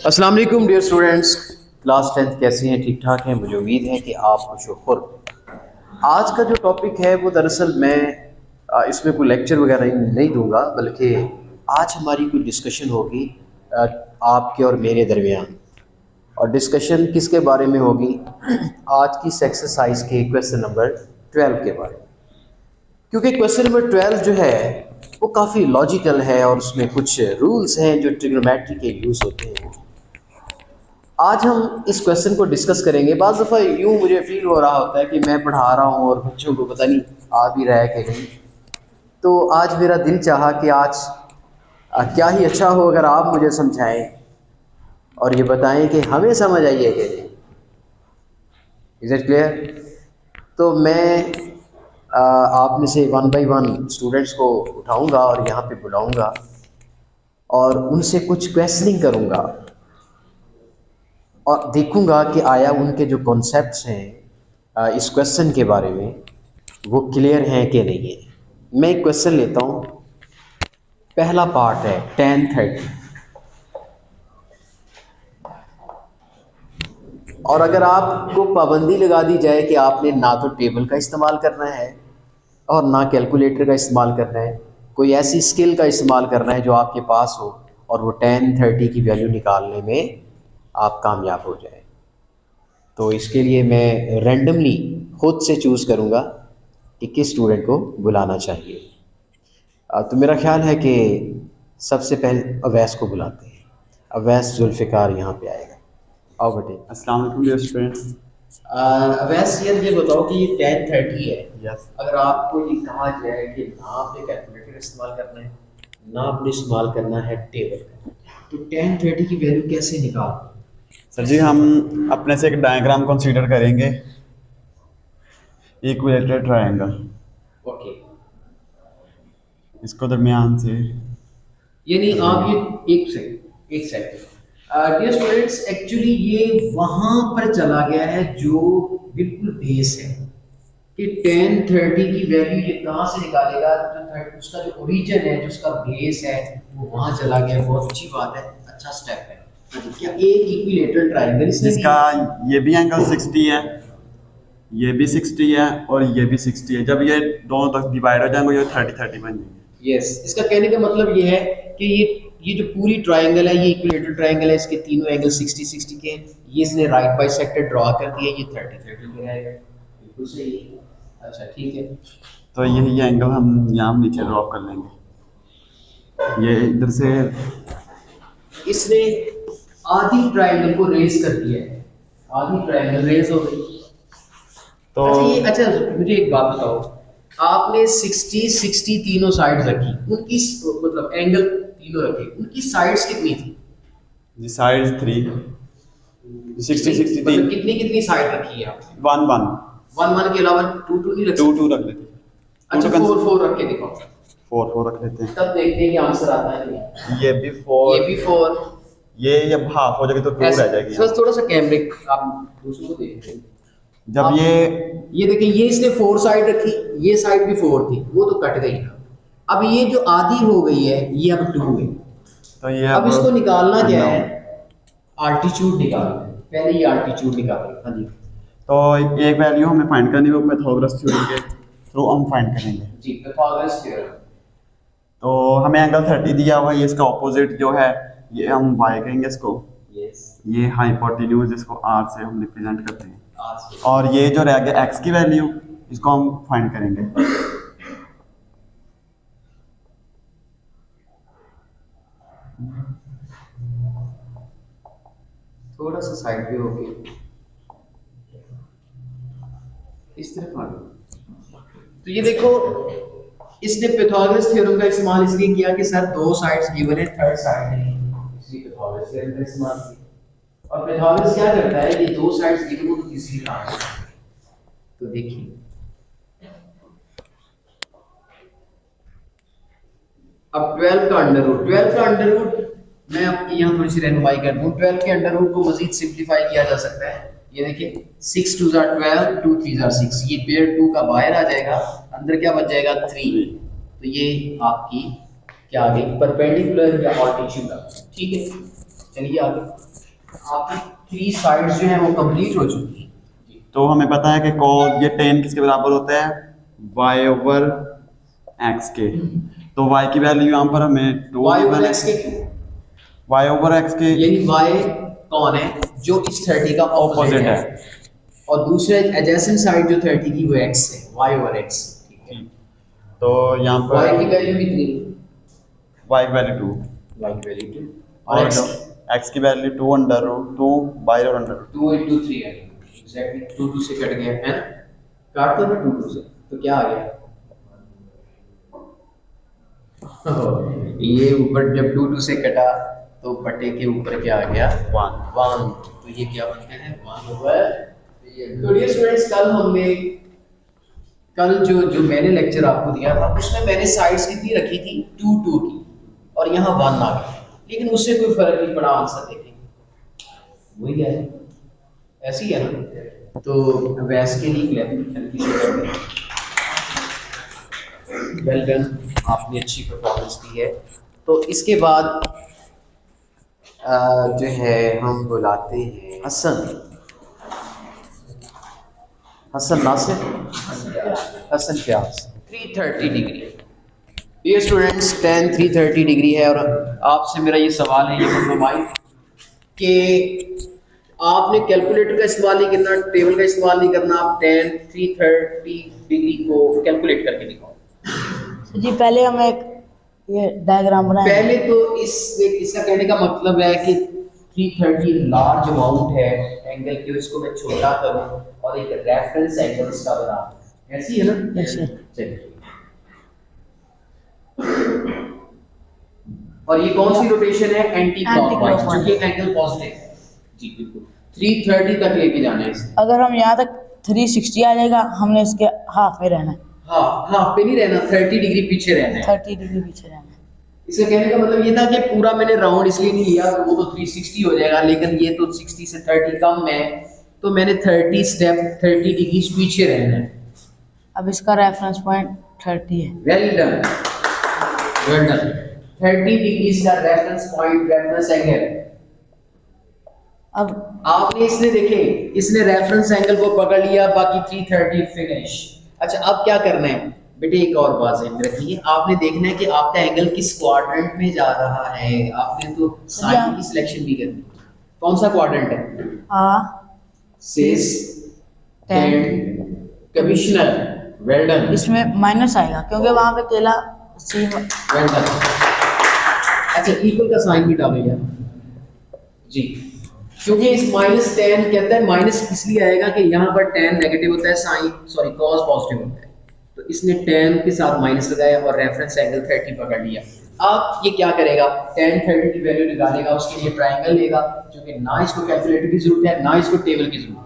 अस्सलाम वालेकुम dear students. Class 10th कैसे हैं? ठीक ठाक हैं? मुझे उम्मीद है कि आप खुश। आज का जो टॉपिक है वो दरअसल मैं इसमें कोई लेक्चर वगैरह नहीं दूंगा, बल्कि आज हमारी कोई डिस्कशन होगी अ, आपके और मेरे दरमियान। और डिस्कशन किसके बारे में होगी? आज की एक्सरसाइज के क्वेश्चन नंबर 12 के बारे में। क्योंकि क्वेश्चन नंबर 12 जो है वो काफ़ी लॉजिकल है और उसमें कुछ रूल्स हैं जो ट्रिग्नोमेट्री के यूज़ होते हैं। आज हम इस क्वेश्चन को डिस्कस करेंगे। बाज़ दफ़ा यूँ मुझे फील हो रहा होता है कि मैं पढ़ा रहा हूँ और बच्चों को पता नहीं आ भी रहा है कि नहीं। तो आज मेरा दिल चाहा कि आज क्या ही अच्छा हो अगर आप मुझे समझाएं और ये बताएं कि हमें समझ आई है कि नहीं। Is it clear? तो मैं आप में से वन बाय वन स्टूडेंट्स को उठाऊंगा और यहाँ पे बुलाऊंगा और उनसे कुछ क्वेश्चनिंग करूँगा और देखूंगा कि आया उनके जो कॉन्सेप्ट्स हैं इस क्वेश्चन के बारे में वो क्लियर हैं कि नहीं है। मैं एक क्वेश्चन लेता हूँ। पहला पार्ट है tan30। और अगर आपको पाबंदी लगा दी जाए कि आपने ना तो टेबल का इस्तेमाल करना है और ना कैलकुलेटर का इस्तेमाल करना है, कोई ऐसी स्किल का इस्तेमाल करना है जो आपके पास हो और वो tan30 की वैल्यू निकालने में आप कामयाब हो जाए, तो इसके लिए मैं रैंडमली खुद से चूज़ करूँगा कि किस स्टूडेंट को बुलाना चाहिए। तो मेरा ख्याल है कि सबसे पहले अवैस को बुलाते हैं। अवैस जुल्फ़िकार यहाँ पे आएगा। आओ बेटे। अस्सलाम वालेकुम डियर स्टूडेंट्स। अवैस यार ये बताओ कि ये tan30 है। यस अगर आपको ये कहा जाए कि ना आपने कैलकुलेटर इस्तेमाल करना है, ना आपने इस्तेमाल करना है टेबल का, तो tan30 की वैल्यू कैसे निकाल? सर जी, हम अपने से एक डायग्राम कंसीडर करेंगे, इक्विलेटरल ट्रायंगल। ओके। इसको दरमियान से यानी आप करेंगे। ये एक सेकंड डियर स्टूडेंट्स, एक्चुअली ये वहां पर चला गया है जो बिल्कुल बेस है कि tan30 की वैल्यू ये कहाँ से निकालेगा। जो उसका जो ओरिजिन है, जो उसका बेस है, वो वहां चला गया। बहुत अच्छी बात है, अच्छा स्टेप है। क्या एक इक्विलेटरल ट्रायंगल इसने जिसका दिया? ये भी एंगल 60 है, ये भी 60 है और ये भी 60 है। जब ये दोनों तक डिवाइड हो जाएंगे ये 30-30 बन जाएंगे। यस, इसका कहने का मतलब ये है कि ये जो पूरी ट्रायंगल है, ये इक्विलेटरल ट्रायंगल है, इसके तीनों एंगल 60-60 के हैं। ये इसने राइट बाइसेक्टर ड्रॉ कर दिया, ये 30-30 पे आएगा। बिल्कुल सही है। अच्छा ठीक है। तो यही एंगल हम यहाँ नीचे ड्रॉप कर लेंगे। ये इधर से इसने आधी ट्रायंगल को रेज कर दिया है। आधी ट्रायंगल रेज हो गई। तो अच्छा मुझे एक बात बताओ, आपने 60-60 तीनों साइड रखी, उनकी मतलब एंगल तीनों रखे, उनकी साइड्स कितनी थी? जी साइड 3, 60 कितनी 60 मतलब 3, कितनी कितनी साइड रखी है आपने? 1 1 वन वन के अलावा टू टू नहीं रख 2 2 सकते? रख लेते हैं। अच्छा 2 फोर फोर रख के दिखाओ। 4 4 रख लेते हैं। तब देखते हैं कि आंसर आता है नहीं। ये भी ये 4, भी फोर। ये जब हाफ हो जाएगी तो 2 ऐसे रह जाएगी यहाँ। बस थोड़ा सा कैमरे आप दूसरों को देखते। जब आप ये ये देखें, ये इसने फोर साइड रखी, ये साइड भी फोर थी, वो तो कट गई ना। अब ये जो आधी हो गई है ये अब टू है। तो ये अब अब इसको निकालना क्या अंडा है? हो। आल्टीट्यूड निकालना है। पहले ये आल्टीट्यूड निकालें। हाँ जी। तो एक वैल्यू हमें फाइंड करनी है, वो पाइथागोरस थ्योरम के थ्रू हम फाइंड करेंगे। जी, पाइथागोरस थ्योरम। तो हमें एंगल 30 दिया हुआ है, ये इसका ऑपोजिट जो है ये हम y कहेंगे इसको। यस। ये हाइपोटेन्यूज इसको r से हम रिप्रेजेंट करते हैं। आज और ये जो रह गया x की वैल्यू, इसको हम फाइंड करेंगे। थोड़ा सा साइड पे होके इस तरफ आ जाओ। तो ये देखो, इसने पाइथागोरस थ्योरम का इस्तेमाल इसलिए किया कि सर दो साइड्स गिवन है, थर्ड साइड नहीं, इसलिए पाइथागोरस थ्योरम का इस्तेमाल किया। और पाइथागोरस क्या करता है, ये दो साइड्स गिवन हो तो तीसरी निकाल। तो देखिए, अब 12 का अंडर रूट, 12 का अंडर रूट मैं आपकी यहाँ थोड़ी सी रहनुमाई कर दूँ। 12 के अंडर रूट को मजीद सिंप्लीफाई किया जा सकता है। ये देखिए, 6 2 are 12, 2 3 are 6। ये पेयर 2 का बाहर आ जाएगा, अंदर क्या बच जाएगा 3। तो ये आपकी क्या आ गई? परपेंडिकुलर या ऑल्टीट्यूड। ठीक है, चलिए आगे। आपकी 3 साइड्स जो हैं वो कंप्लीट हो चुकी हैं। तो हमें पता है कि cos ये tan किसके बराबर होता है y ओवर x के। तो y की वैल्यू यहाँ पर हमें 2 y गिवन ओवर है। x के क्यों? y ओवर x के यही y कौन है जो इस 30 का ऑपोजिट ऑपोजिट है। है, और दूसरे एडजेसेंट साइड जो 30 की वो x है, y ओवर x। ठीक है, तो यहाँ y पर की वैल्यू कितनी? y की वैल्यू 2 y की वैल्यू 2 और और x जो x की वैल्यू 2 अंडर रूट 2 बाई और अंडर 2 into 3 है, एग्जैक्टली 2 2 से कट गया है ना, काट दो ना 2 2 से, तो क्या आ गया? ये ऊपर जब 2 2 से कटा तो बटे के ऊपर क्या आ गया? 1 तो ये क्या बनते हैं? 1 ओवर। तो डियर स्टूडेंट्स, कल जो मैंने लेक्चर आपको दिया था उसमें मैंने साइड्स कितनी रखी थी? 2 2 की, और यहाँ 1 आ गया, लेकिन उससे कोई फर्क नहीं पड़ा। आंसर देखें वही है, ऐसी है ना। तो वैस के लिए वेल डन, आपने अच्छी परफॉर्मेंस दी है। तो इसके बाद जो है हम बुलाते हैं हसन नासिर, हसन फ्याज। 330 डिग्री, ये स्टूडेंट्स tan 330 डिग्री है। और आपसे मेरा ये सवाल है, ये फरमाइए कि आपने कैलकुलेटर का इस्तेमाल नहीं करना, टेबल का इस्तेमाल नहीं करना, आप tan 330 डिग्री को कैलकुलेट करके दिखाओ। जी पहले हम एक ये डायग्राम बनाए। पहले तो इसका कहने का मतलब है कि 330 लार्ज अमाउंट है एंगल की, इसको मैं छोटा करूं और एक रेफरेंस एंगल इसका बना, ऐसी है ना? ऐसे। चलिए, और ये कौन सी रोटेशन है? एंटी क्लॉकवाइज, जो कि एंगल पॉजिटिव है। जी बिल्कुल, 330 तक लेके जाना है इसे। अगर हम यहाँ तक 360 आ जाएगा, हमने इसके हाफ में रहना है, हाफ पे नहीं रहना, 30 डिग्री पीछे रहना है। 30 डिग्री पीछे रहना है। इसका कहने का मतलब ये था कि पूरा मैंने राउंड इसलिए नहीं लिया, वो तो 360 हो जाएगा, लेकिन ये तो 60 से 30 कम है, तो मैंने 30 डिग्री पीछे रहना है। अब इसका रेफरेंस पॉइंट 30 है। Well done, well done. 30 degree का रेफरेंस पॉइंट, रेफरेंस एंगल। अब आपने इसने देखे, इसने रेफरेंस एंगल को पकड़ लिया, बाकी 330 फिनिश। अच्छा, अब क्या करना है बेटे? एक और बात ध्यान रखिए, आपने देखना है कि आपका एंगल किस क्वाड्रेंट में जा रहा है। आपने तो साइन की सिलेक्शन भी करनी। कौन सा क्वाड्रेंट है? सिस, टेन, कमिश्नर। वेल डन, इसमें माइनस आएगा क्योंकि वहां पे केला सी। Well done. अच्छा, इक्वल का साइन भी डालेगा जी, क्योंकि इस -10 कहता है माइनस इसलिए आएगा कि यहाँ पर tan नेगेटिव होता है, साइन सॉरी cos पॉजिटिव होता है, तो इसने tan के साथ माइनस लगाया और रेफरेंस एंगल 30 पकड़ लिया। अब ये क्या करेगा? tan 30 की वैल्यू निकालेगा, उसके लिए ट्रायंगल लेगा, क्योंकि ना इसको कैलकुलेटर की जरूरत है ना इसको टेबल की जरूरत है।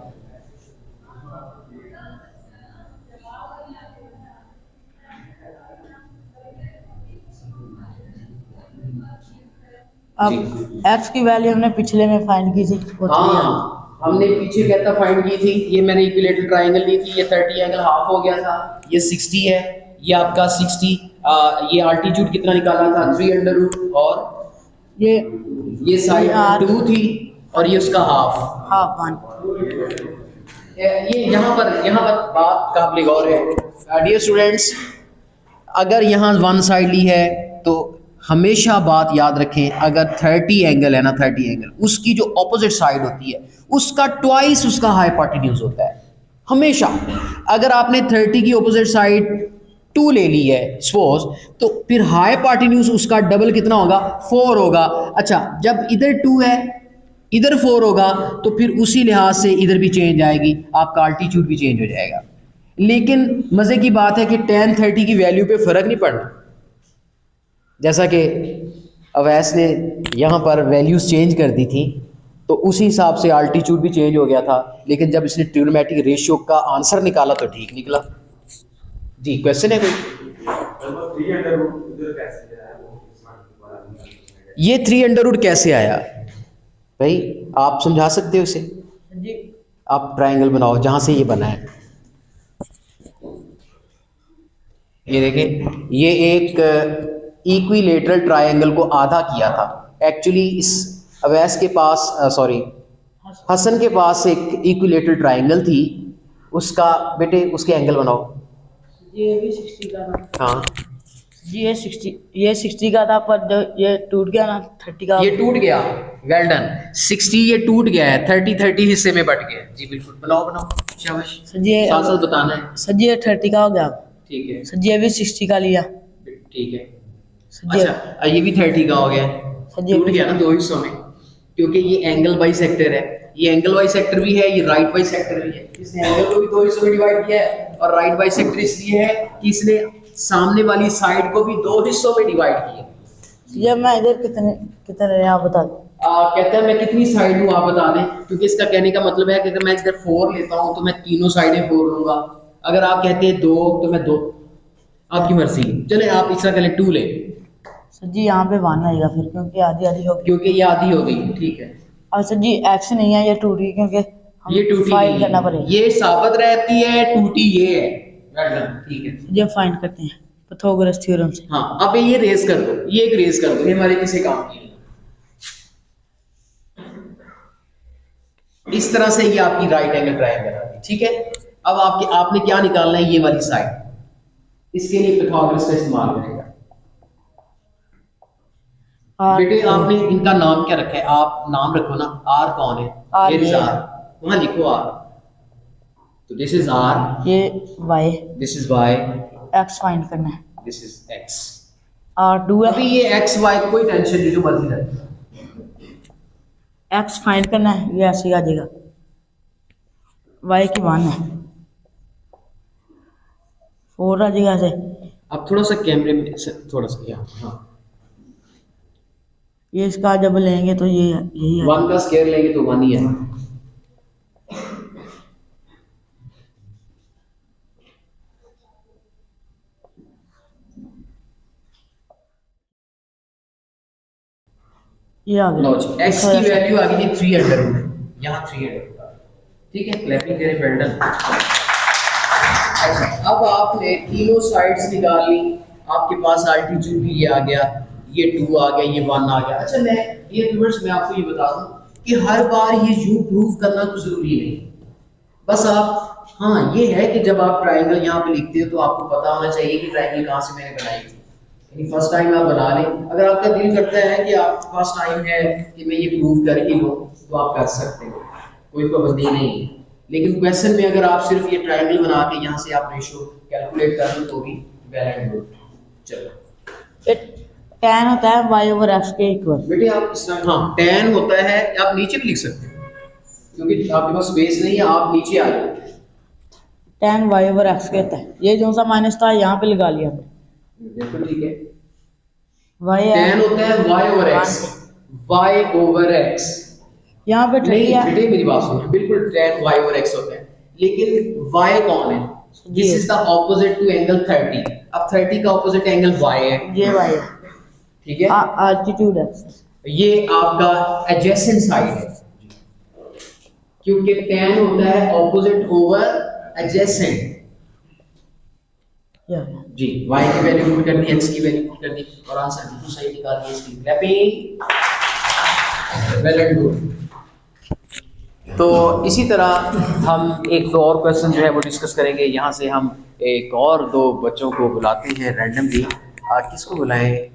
अब x की वैल्यू हमने पिछले में फाइंड की थी, वो 3 है। हाँ, हमने पीछे कहता फाइंड की थी, ये मैंने इक्विलेटरल ट्रायंगल ली थी, ये 30 एंगल हाफ हो गया था, ये 60 है, ये आपका 60, ये अल्टीट्यूड कितना निकाला था? 3 अंडर रूट, और ये साइड 2 थी, और ये उसका हाफ 1। ये यहाँ पर बात काबिल गौर है डियर स्टूडेंट्स। अगर यहाँ 1 साइड ली है तो हमेशा बात याद रखें, अगर 30 एंगल है ना, 30 एंगल, उसकी जो ऑपोजिट साइड होती है उसका ट्वाइस उसका हाइपोटेन्यूज होता है हमेशा। अगर आपने 30 की ऑपोजिट साइड 2 ले ली है सपोज, तो फिर हाइपोटेन्यूज उसका डबल कितना होगा? 4 होगा। अच्छा, जब इधर 2 है इधर 4 होगा, तो फिर उसी लिहाज से इधर भी चेंज आएगी, आपका अल्टीट्यूड भी चेंज हो जाएगा। लेकिन मज़े की बात है कि tan 30 की वैल्यू पे फ़र्क नहीं पड़ना, जैसा कि अवैस ने यहाँ पर वैल्यूज़ चेंज कर दी थी, तो उसी हिसाब से अल्टीट्यूड भी चेंज हो गया था। लेकिन जब इसने ट्रिग्नोमेट्रिक रेशियो का आंसर निकाला तो ठीक निकला। जी, क्वेश्चन है कोई? ये 3 अंडर रूट कैसे आया भाई? आप समझा सकते हो इसे? जी आप ट्रायंगल बनाओ जहाँ से ये बना है। ये देखें, ये एक इक्विलेटरल ट्रायंगल को आधा किया था। एक्चुअली इस अवैस के पास हसन के पास एक इक्विलेटरल ट्रायंगल थी, उसका बेटे उसके एंगल बनाओ। ये भी 60 का था। हाँ, ये 60 का था, पर जब ये टूट गया ना 30 का। ये टूट गया, वेल डन। 60 ये टूट गया है, 30 हिस्से में बट गया। जी बिल्कुल, बनाओ बनाओ, शाबाश। सर जी साथ साथ बताना है। सर जी ये 30 का हो गया। ठीक है, सर जी ये भी 60 का लिया। ठीक है। सर जी अच्छा, ये भी 30 का हो गया, सर जी टूट गया ना दो हिस्सों में, क्योंकि ये एंगल बाई सेक्टर है। ये एंगल बाई सेक्टर भी है, ये राइट बाई सेक्टर भी है। इसने एंगल को भी दो हिस्सों में डिवाइड किया है, और राइट बाई सेक्टर इसलिए है कि इसने सामने वाली साइड को भी दो हिस्सों में डिवाइड किया। ये मैं इधर कितने कितने आप बता दो। कहता है मैं कितनी साइड हूँ आप बता दें, क्योंकि इसका कहने का मतलब है कि अगर मैं इधर 4 लेता हूँ तो मैं तीनों साइडें 4 लूंगा। अगर आप कहते हैं 2 तो मैं 2, आपकी मर्जी। चले आप इस तरह कर ले 2 ले, सर जी यहाँ पे 1 आएगा फिर, क्योंकि आधी आधी होगी। क्योंकि ये आधी हो गई। ठीक है, और सर जी एक्स नहीं है, ये टूट गई, क्योंकि हम ये टूटी फाइंड नहीं करना है, पड़ेगा। ये साबित रहती है, टूटी ये है। Well done, ठीक है। ये फाइंड करते हैं पाइथागोरस थ्योरम से। हाँ, अब ये रेस कर दो, ये एक रेस कर दो, ये हमारे किसी काम की नहीं। इस तरह से ये आपकी राइट एंगल ट्रायंगल आ गई। ठीक है, अब आपने क्या निकालना है, ये वाली साइड। इसके लिए पाइथागोरस का इस्तेमाल करेगा। बेटे आपने इनका नाम क्या रखा है, आप नाम रखो ना। आर कौन है, R Here is ये। R, वहां लिखो आर। तो दिस इज आर, ये Y, this is Y, X find करना है। This is x. R2 अभी है, ये एक्स वाई कोई टेंशन नहीं, जो मर्जी रहे। एक्स फाइंड करना है, ये ऐसे ही आ जाएगा। वाई की 1 है, 4 आ जाएगा ऐसे। अब थोड़ा सा कैमरे में थोड़ा सा यहाँ, हाँ। ये इसका जब लेंगे तो ये यही है। 1 का स्क्वायर लेंगे तो 1 ही है। ये आ लो गया। जी, x की वैल्यू आ गई 300, यहाँ 300। ठीक है, क्लैपिंग करें, वेल डन। अच्छा, अब आपने तीनों साइड्स निकाल ली, आपके पास अल्टीट्यूड भी ये आ गया, ये 2 आ गया, ये 1 आ गया। अच्छा, मैं आपको ये बता दूं कि हर बार ये यू प्रूव करना तो जरूरी नहीं, बस आप, हाँ ये है कि जब आप ट्रायंगल यहाँ पे लिखते हो तो आपको पता होना चाहिए कि ट्रायंगल कहाँ से मैंने बनाई थी। यानी फर्स्ट टाइम आप बना लें, अगर आपका दिल करता है कि आप फर्स्ट टाइम है कि मैं ये प्रूव कर ही लूँ तो आप कर सकते हो, कोई पाबंदी नहीं है। लेकिन क्वेश्चन में अगर आप सिर्फ ये ट्रायंगल बना के यहाँ से आप रेशियो कैलकुलेट कर लो तो भी वेल एंड गुड। चलो, tan होता है y ओवर x के इक्वल। बेटे आप इस तरह, हाँ tan होता है, आप नीचे भी लिख सकते हो क्योंकि आपके पास स्पेस नहीं है, आप नीचे आ जाओ। tan y ओवर x कहता है, ये जो सा माइनस था यहाँ पे लगा लिया हमने। बिल्कुल ठीक है, y tan होता है y over x, y over x। यहाँ पे नहीं 30 है। बेटे मेरी बात सुनो, बिल्कुल tan y ओवर x होता है, लेकिन y कौन है? This is the opposite to angle 30। अब 30 का ऑपोजिट एंगल y है, ये y है, ठीक है। altitude है। ये आपका एडजेसेंट साइड है, क्योंकि tan होता है ऑपोजिट ओवर एडजेसेंट। ये जी, y की वैल्यू पुट कर दी, x की वैल्यू पुट कर दी, और आंसर बिल्कुल सही निकाल दिया। इसकी क्लैपिंग, वेल एंड गुड। तो इसी तरह हम एक और क्वेश्चन जो है वो डिस्कस करेंगे। यहाँ से हम एक और 2 बच्चों को बुलाते हैं रैंडमली। किसको बुलाएं?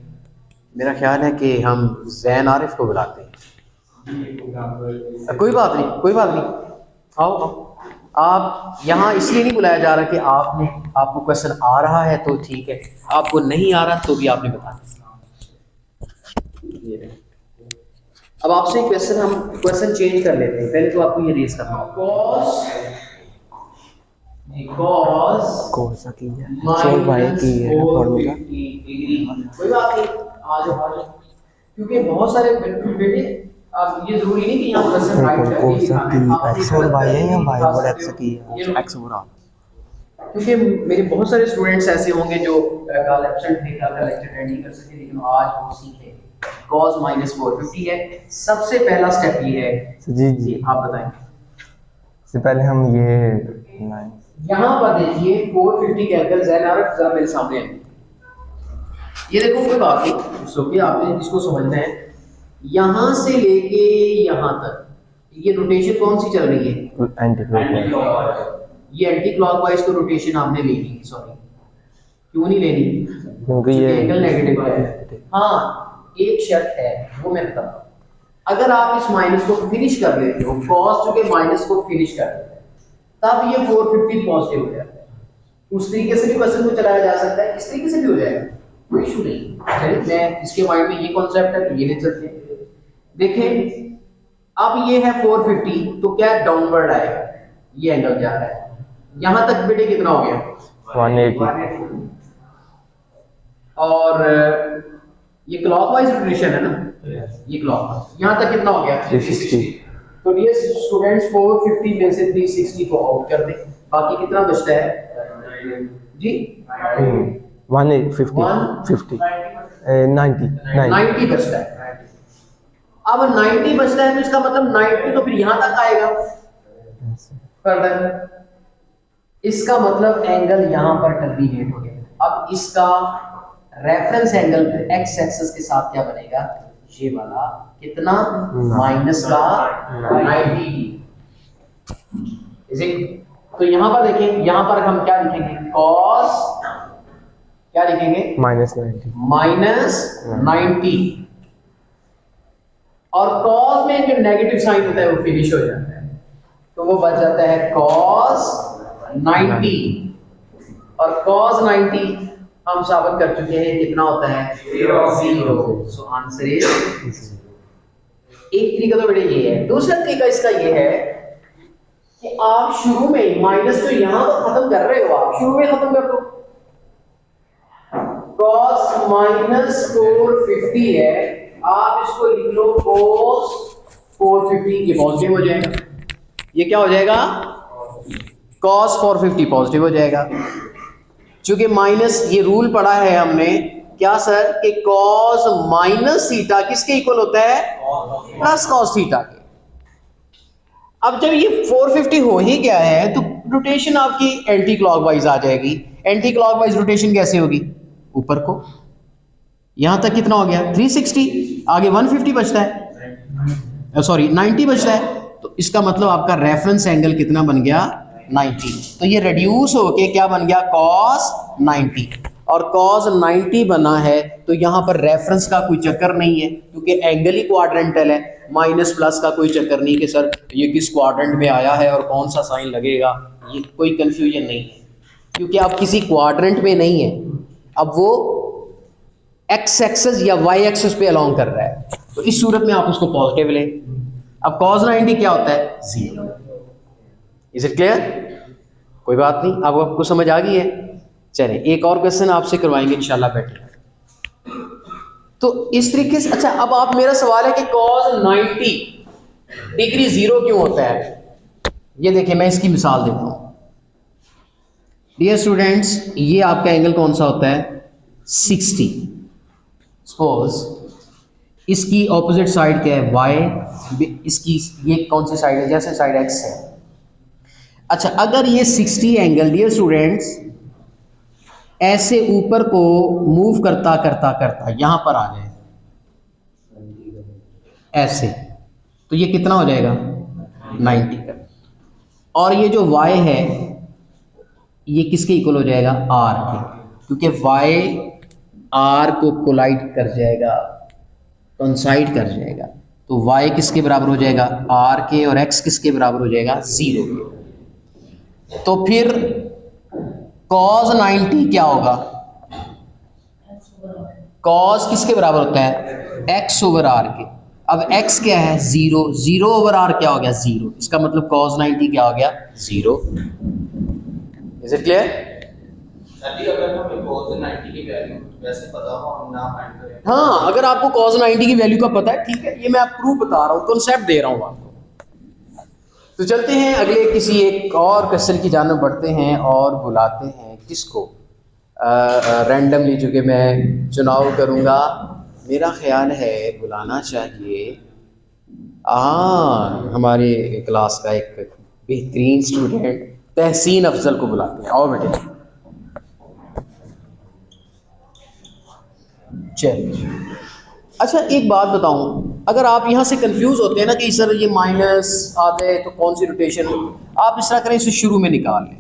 मेरा ख्याल है कि हम जैन आरिफ को बुलाते हैं। कोई बात नहीं, कोई बात नहीं, आओ आओ। आप यहाँ इसलिए नहीं बुलाया जा रहा कि आपको क्वेश्चन आ रहा है तो ठीक है, आपको नहीं आ रहा तो भी आपने बताना। अब आपसे हम क्वेश्चन चेंज कर लेते हैं। पहले तो आपको ये रेज करना होगा, कौन सा की है सोल भाई की है फॉर्मूला। कोई बात नहीं, आ जाओ, क्योंकि बहुत सारे बेटे अब ये जरूरी नहीं कि यहाँ क्वेश्चन राइट है। कौन सा की सोल भाई है या भाई और एक्स की है? एक्स हो रहा, क्योंकि मेरे बहुत सारे स्टूडेंट्स ऐसे होंगे जो कल एब्सेंट थे, कल का लेक्चर अटेंड नहीं कर सके, लेकिन आज वो सीखे। cos माइनस 450 है, सबसे पहला स्टेप ये है। जी आप बताएं। से पहले हम ये यहाँ पर देखिए 450 कहकर ज़ैन आरिफ जरा मेरे सामने है। ये देखो, कोई बात नहीं, आपने इसको समझना है। यहाँ से लेके यहाँ तक ये रोटेशन कौन सी चल रही है? एंटी क्लॉकवाइज, ये एंटी क्लॉकवाइज को रोटेशन आपने लेनी, सॉरी क्यों नहीं लेनी? क्योंकि ये एंगल नेगेटिव है। हाँ, एक शर्त है वो मैं बताता हूँ। अगर आप इस माइनस को फिनिश कर देते हो, कॉस के माइनस को फिनिश कर देते हैं, तब ये 450 पॉजिटिव हो जाता है। उस तरीके से भी क्वेश्चन को चलाया जा सकता है, इस तरीके से भी हो जाएगा, कोई इशू नहीं। चलिए मैं इसके माइंड में ये कॉन्सेप्ट है तो ये ले चलते हैं। देखें अब ये है 450, तो क्या डाउनवर्ड आएगा, ये एंगल जा रहा है। यहां तक बेटे कितना हो गया? 180, और ये क्लॉकवाइज रोटेशन है ना, ये क्लॉकवाइज। यहां तक कितना हो गया? 360। तो डियर स्टूडेंट्स 450 में से 360 को आउट कर दें, बाकी कितना बचता है जी? 150, 90 90 बचता है। अब 90 बचता है तो इसका मतलब 90 तो फिर यहां तक आएगा फर्दर, इसका मतलब एंगल यहां पर टर्मिनेट हो गया। अब इसका रेफरेंस एंगल एक्स एक्सिस के साथ क्या बनेगा? ये वाला कितना? माइनस का 90। तो यहां पर देखें, यहां पर हम क्या लिखेंगे? कॉस क्या लिखेंगे? -90, -90। और कॉस में जो नेगेटिव साइन होता है वो फिनिश हो जाता है, तो वो बच जाता है cos 90। और cos 90 हम साबित कर चुके हैं कितना होता है? 0। So answer is. एक तरीका तो बेटे ये है। दूसरा तरीका इसका ये है कि आप शुरू में माइनस तो यहां तो खत्म कर रहे हो, आप शुरू में खत्म कर दो। cos -450 है, आप इसको लिख लो cos 450, ये पॉजिटिव हो जाएगा। ये क्या हो जाएगा? cos 450 पॉजिटिव हो जाएगा। चूंकि माइनस, ये रूल पढ़ा है हमने क्या सर कि cos माइनस थीटा किसके इक्वल होता है? प्लस cos थीटा के। अब जब ये 450 हो ही गया है तो रोटेशन आपकी एंटी क्लॉकवाइज आ जाएगी। एंटी क्लॉकवाइज रोटेशन कैसे होगी? ऊपर को, यहां तक कितना हो गया? 360, आगे 150 बचता है, सॉरी 90 बचता है। तो इसका मतलब आपका रेफरेंस एंगल कितना बन गया? 90। तो ये रिड्यूस होके क्या बन गया? cos 90। और cos 90 बना है तो यहाँ पर रेफरेंस का कोई चक्कर नहीं है, क्योंकि एंगल ही क्वाड्रेंटल है। माइनस प्लस का कोई चक्कर नहीं कि सर ये किस क्वाड्रेंट में आया है और कौन सा साइन लगेगा, ये कोई कंफ्यूजन नहीं है, क्योंकि आप किसी क्वाड्रेंट में नहीं है। अब वो एक्स एक्सिस या वाई एक्सिस पे अलोंग कर रहा है, तो इस सूरत में आप उसको पॉजिटिव लें। अब cos 90 क्या होता है? 0। Is it clear? कोई बात नहीं, अब आपको समझ आ गई है। चलिए एक और क्वेश्चन आपसे करवाएंगे इंशाल्लाह बेटर। तो इस तरीके से, अच्छा अब आप, मेरा सवाल है कि cos 90 डिग्री 0 क्यों होता है? ये देखिए मैं इसकी मिसाल देता हूँ। डियर स्टूडेंट्स, ये आपका एंगल कौन सा होता है? 60। सपोज इसकी ऑपोजिट साइड क्या है? y। इसकी ये कौन सी साइड है? जैसे साइड x है। अच्छा अगर ये 60 एंगल डियर स्टूडेंट्स ऐसे ऊपर को मूव करता करता करता यहां पर आ जाए ऐसे, तो ये कितना हो जाएगा? 90 का। और ये जो y है ये किसके इक्वल हो जाएगा? r के, क्योंकि y r को कोलाइड कर जाएगा, कंसाइड कर जाएगा। तो y किसके बराबर हो जाएगा? r के। और x किसके बराबर हो जाएगा? 0 के। तो फिर cos 90 क्या होगा? cos किसके बराबर होता है? x ओवर r के। अब x क्या है? 0। 0 ओवर r क्या हो गया? 0। इसका मतलब cos 90 क्या हो गया? 0। Is it clear? अगर हमें cos 90 की वैल्यू वैसे पता हो हम ना फाइंड करें। हाँ, अगर आपको cos 90 की वैल्यू का पता है, ठीक है, ये मैं आप प्रूफ बता रहा हूँ, कॉन्सेप्ट दे रहा हूँ आपको। तो चलते हैं अगले किसी एक और क्वेश्चन की जानब बढ़ते हैं और बुलाते हैं किसको? रैंडमली, चूँकि मैं चुनाव करूँगा, मेरा ख्याल है बुलाना चाहिए हमारे क्लास का एक बेहतरीन स्टूडेंट तहसीन अफजल को बुलाते हैं। आओ बेटे। चलिए, अच्छा एक बात बताऊं, अगर आप यहाँ से कंफ्यूज होते हैं ना कि सर ये माइनस आते हैं तो कौन सी रोटेशन, आप इस तरह करें, इसे शुरू में निकाल लें,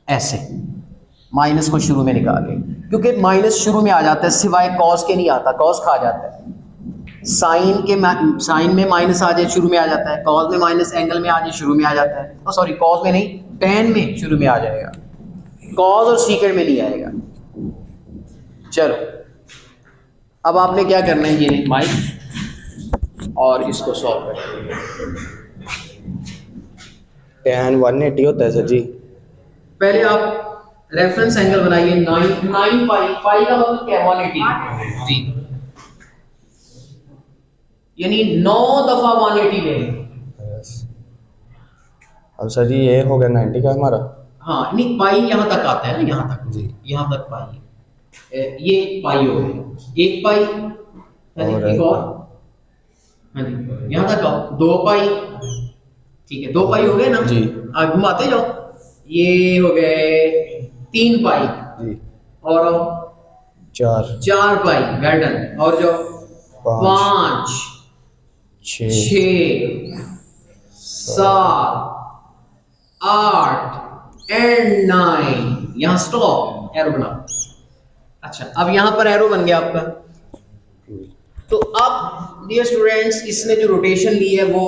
ऐसे माइनस को शुरू में निकाल लें, क्योंकि माइनस शुरू में आ जाता है, सिवाय कॉस के नहीं आता, कॉस खा जाता है। साइन में माइनस आ जाए शुरू में आ जाता है, कॉस में माइनस एंगल में आ जाए शुरू में आ जाता है, और सॉरी कॉस में नहीं, टेन में शुरू में आ जाएगा, कॉस और सीकेंड में नहीं आएगा। चलो अब आपने क्या करना है, ये माइक और इसको सॉल्व करेंगे। tan 180 होता है सर जी। पहले आप रेफरेंस एंगल बनाइए 9 पाई, पाई का मतलब क्या है 180 जी, यानी 9 दफा 180 लेंगे। अब सर जी ये हो गया 90 का हमारा। हाँ नहीं, पाई यहाँ तक आता है ना, यहाँ तक जी। यहाँ तक पाई, ये पाई हो गया, एक पाई, एक और, हाँ जी यहाँ तक आओ, 2 पाई, ठीक है 2 पाई हो गए ना जी। आप घुमाते जाओ, ये हो गए 3 पाई जी। और 4 पाई, वेल डन, और जो 5 6 6 7 8 एंड 9, यहाँ स्टॉप, एरो बना। अच्छा अब यहाँ पर एरो बन गया आपका। तो अब डियर स्टूडेंट्स, इसने जो रोटेशन ली है वो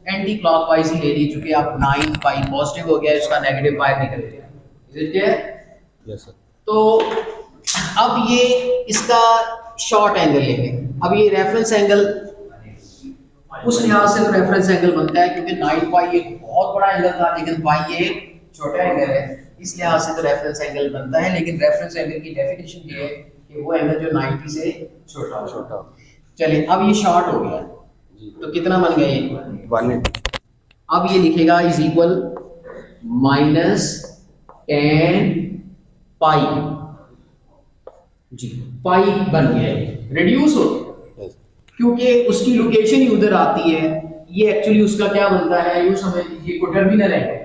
एंटी क्लॉकवाइज ही ले ली, चूंकि आप 9 पाई पॉजिटिव हो गया, इसका नेगेटिव पाई निकल गया। Is it clear? Yes sir. तो अब ये इसका शॉर्ट एंगल लेंगे। अब ये रेफरेंस एंगल उस लिहाज से तो रेफरेंस एंगल बनता है क्योंकि 9 पाई एक बहुत बड़ा एंगल था, लेकिन पाई ये छोटा एंगल है, इस लिहाज से तो रेफरेंस एंगल बनता है। लेकिन रेफरेंस एंगल की डेफिनेशन ये है कि वो एंगल जो 90 से छोटा हो। चलिए अब ये शॉर्ट हो गया, तो कितना बन गया ये 180। अब ये लिखेगा इज इक्वल -10 पाई जी, पाई बन गया है, रिड्यूस हो गया क्योंकि उसकी लोकेशन ही उधर आती है। ये एक्चुअली उसका क्या बनता है, यूं समझ लीजिए कोटर्मिनल एंगल।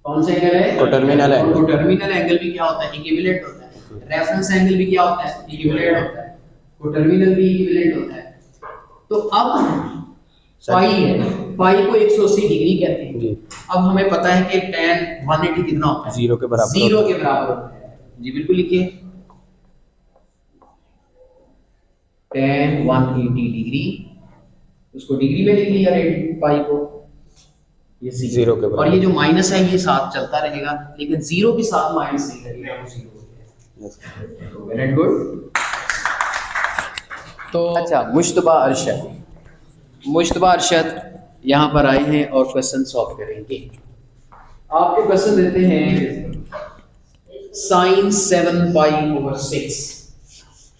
कौन सा एंगल है? Coterminal angle. कोटर्मिनल एंगल भी क्या होता है, इक्विवेलेंट होता है। रेफरेंस एंगल भी क्या होता है, इक्विवेलेंट होता है। कोटर्मिनल भी इक्विवेलेंट होता है। तो अब पाई है, पाई को 180 डिग्री कहते हैं जी। अब हमें पता है कि tan 180 कितना होता है, 0 के बराबर। 0 के बराबर होता है जी, बिल्कुल लिखिए tan 180 डिग्री, उसको डिग्री में लिख लिया पाई को, ये 0 के बराबर। और ये जो माइनस है ये साथ चलता रहेगा, लेकिन 0 के साथ माइनस नहीं करेगा, वो 0 हो गया। Very good. तो अच्छा, मुश्तबा अरशद यहाँ पर आए हैं और क्वेश्चन सॉल्व करेंगे। आपके क्वेश्चन देते हैं sin 7 पाई ओवर 6,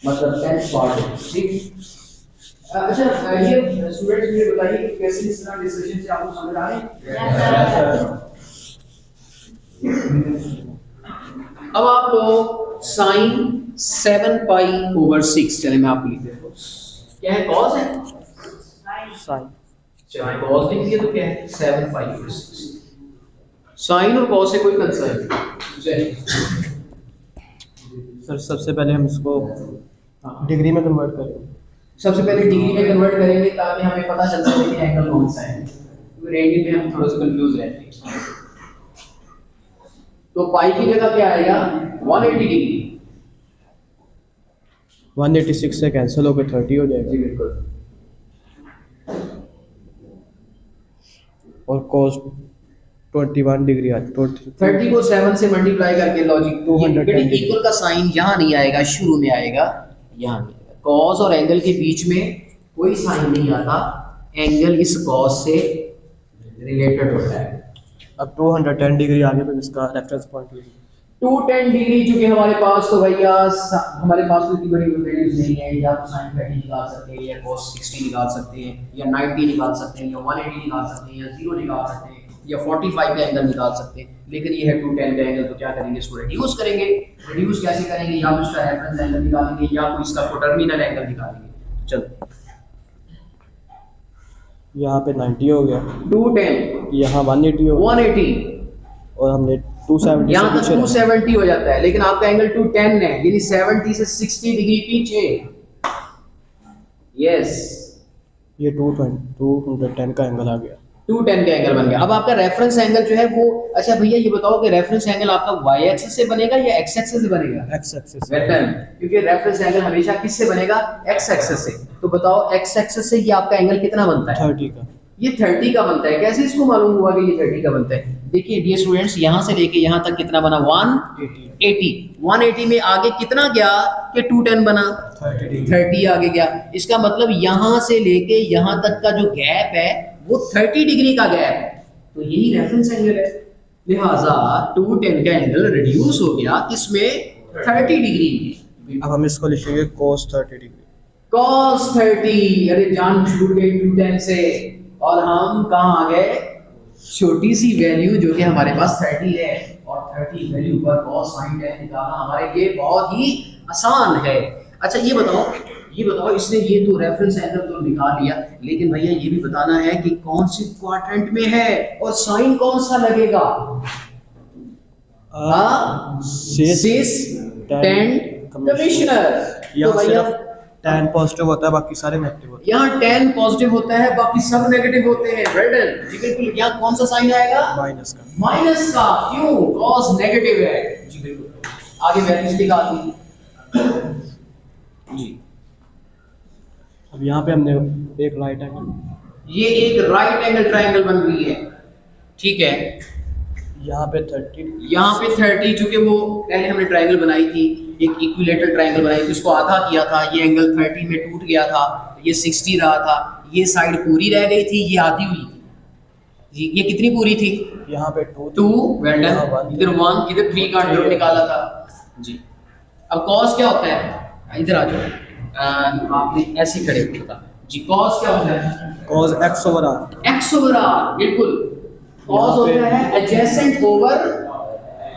मतलब 10 पार्ट, ठीक। अच्छा ये स्टूडेंट्स मुझे बताइए कि कैसे इस तरह डिस्कशन से आपको समझ आ रहे हैं? अब आप लोग sin 7 पाई ओवर 6, चले मैं आपको लिख देता हूँ, क्या है, कॉस है, चाहे कॉस लिख दिया तो क्या है 7 पाई ओवर 6। साइन और कॉस से कोई कंसर्न नहीं। सर सबसे पहले हम इसको डिग्री में कन्वर्ट करेंगे। सबसे पहले डिग्री में कन्वर्ट करेंगे ताकि हमें पता चल सके कि एंगल कौन सा है, क्योंकि रेडियन में हम थोड़ा सा कंफ्यूज रहते हैं। तो पाई की जगह क्या आएगा 180 डिग्री, 186 से कैंसिल होकर 30 हो जाएगा। जी बिल्कुल। और cos 21 डिग्री आ 30 को 7 से मल्टीप्लाई करके लॉजिक 210 इक्वल का साइन यहाँ नहीं आएगा, शुरू में आएगा, यहाँ नहीं आएगा। कॉस और एंगल के बीच में कोई साइन नहीं आता, एंगल इस कॉस से रिलेटेड होता है। अब 210 डिग्री आगे पे इसका रेफरेंस पॉइंट है। 210 डिग्री चूंकि हमारे पास तो भैया हमारे पास तो इतनी बड़ी वैल्यूज नहीं है, या तो साइन 30 निकाल सकते हैं, या cos 60 निकाल सकते हैं, या 90 निकाल सकते हैं, या 180 निकाल सकते हैं, या 0 निकाल सकते हैं, या 45 का एंगल निकाल सकते हैं। लेकिन ये है 210 का एंगल, तो क्या करेंगे, इसको रिड्यूस करेंगे। रिड्यूस कैसे करेंगे, या तो इसका रेफरेंस एंगल निकालेंगे या तो इसका कोटर्मिनल एंगल निकालेंगे। चलो यहाँ पे 90 हो गया, 210 यहाँ 180 हो गया, 180 और हमने 270 यहाँ से तक पीछे 270 हो जाता है, लेकिन आपका एंगल 210 है, यानी 70 से 60 डिग्री पीछे। यस ये 210 का एंगल आ गया। 210 का एंगल बन गया। अब आपका रेफरेंस एंगल जो है वो, अच्छा भैया ये बताओ कि रेफरेंस एंगल आपका वाई एक्सिस से बनेगा या एक्स एक्सिस से बनेगा? X axis. वेल डन, क्योंकि रेफरेंस एंगल हमेशा किससे बनेगा? एक्स एक्सिस से। तो बताओ एक्स एक्सिस से ये आपका एंगल कितना बनता है? 30 का। ये 30 का बनता है। कैसे इसको मालूम हुआ कि ये 30 का बनता है? देखिए डियर स्टूडेंट्स, यहाँ से लेके यहाँ तक कितना बना? 180। 180 में आगे कितना गया कि 210 बना? 30 आगे गया। इसका मतलब यहाँ से लेके यहाँ तक का जो गैप है वो 30 डिग्री का गैप है। तो यही रेफरेंस एंगल है। लिहाजा 210 का एंगल रिड्यूस हो गया किसमें? 30 डिग्री में। अब हम इसको लिखेंगे cos 30 डिग्री। cos 30, अरे जान छूट गई 210 से और हम कहाँ आ गए? छोटी सी वैल्यू जो कि हमारे पास 30 है, और 30 वैल्यू पर cos sin tan निकालना हमारे लिए बहुत ही आसान है। अच्छा ये बताओ इसने ये तो रेफरेंस एंगल तो निकाल लिया, लेकिन भैया ये भी बताना है कि कौन सी क्वाड्रेंट में है और साइन कौन सा लगेगा? सिस टेंड कमिश्नर। तो भैया tan पॉजिटिव होता है, बाकी सारे नेगेटिव होते यहाँ tan पॉजिटिव होता है, बाकी सब नेगेटिव होते हैं। वेल डन जी, बिल्कुल। यहाँ कौन सा साइन आएगा? हैं माइनस का। माइनस का। क्यों? cos नेगेटिव है जी, बिल्कुल। आगे वैल्यूज निकाल दी जी। अब यहाँ पे हमने एक राइट एंगल, ये एक राइट एंगल ट्रायंगल बन रही है, ठीक है। यहाँ पे 30, यहाँ पे 30, चूंकि वो पहले हमने ट्रायंगल बनाई थी, एक इक्विलेटरल ट्रायंगल बनाई थी, उसको आधा किया था, ये एंगल 30 में टूट गया था, ये 60 रहा था, ये साइड पूरी रह गई थी, ये आधी हुई थी जी। ये कितनी पूरी थी? यहाँ पे 2। Well done. इधर 1, इधर 3 का अंडर निकाला था जी। अब cos क्या होता है? इधर आ जाओ, आपने ऐसे खड़े होता जी। cos क्या होता है? cos x over r। x over r, बिल्कुल। cos होता है एडजेसेंट ओवर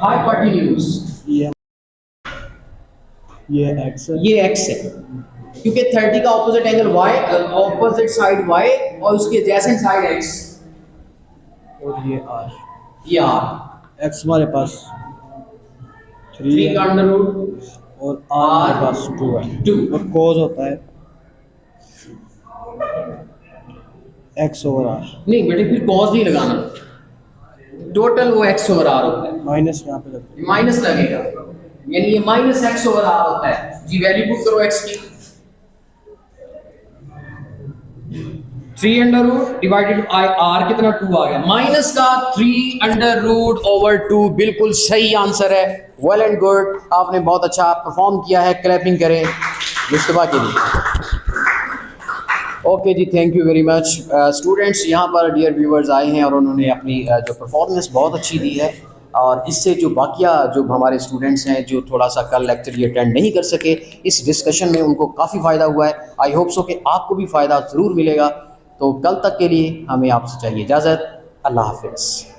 हाइपोटेन्यूज। ये x है, ये x है, क्योंकि 30 का opposite angle y, opposite side y और उसकी एडजेसेंट साइड x, और ये r। ये r। x हमारे पास 3 3 का है अंडर रूट और r हमारे पास 2 है। 2। और cos होता है x ओवर r। नहीं बेटे, फिर cos नहीं लगाना, टोटल वो x ओवर r होता है। माइनस यहाँ पे लगता माइनस लगेगा, यानी ये माइनस x ओवर r होता है जी। वैल्यू पुट करो x की। 3 under root divided by r कितना? 2 आ गया। माइनस का 3 अंडर रूट ओवर 2 बिल्कुल सही आंसर है। वेल एंड गुड, आपने बहुत अच्छा परफॉर्म किया है। क्लैपिंग करें मुस्तफा के लिए। ओके जी, thank you very much. Students यहाँ पर डियर व्यूअर्स आए हैं और उन्होंने अपनी जो परफॉर्मेंस बहुत अच्छी दी है, और इससे जो बाकिया जो हमारे स्टूडेंट्स हैं जो थोड़ा सा कल लेक्चर ये अटेंड नहीं कर सके, इस डिस्कशन में उनको काफ़ी फ़ायदा हुआ है। आई होप सो कि आपको भी फ़ायदा ज़रूर मिलेगा। तो कल तक के लिए हमें आपसे चाहिए इजाज़त। अल्लाह हाफ़िज़।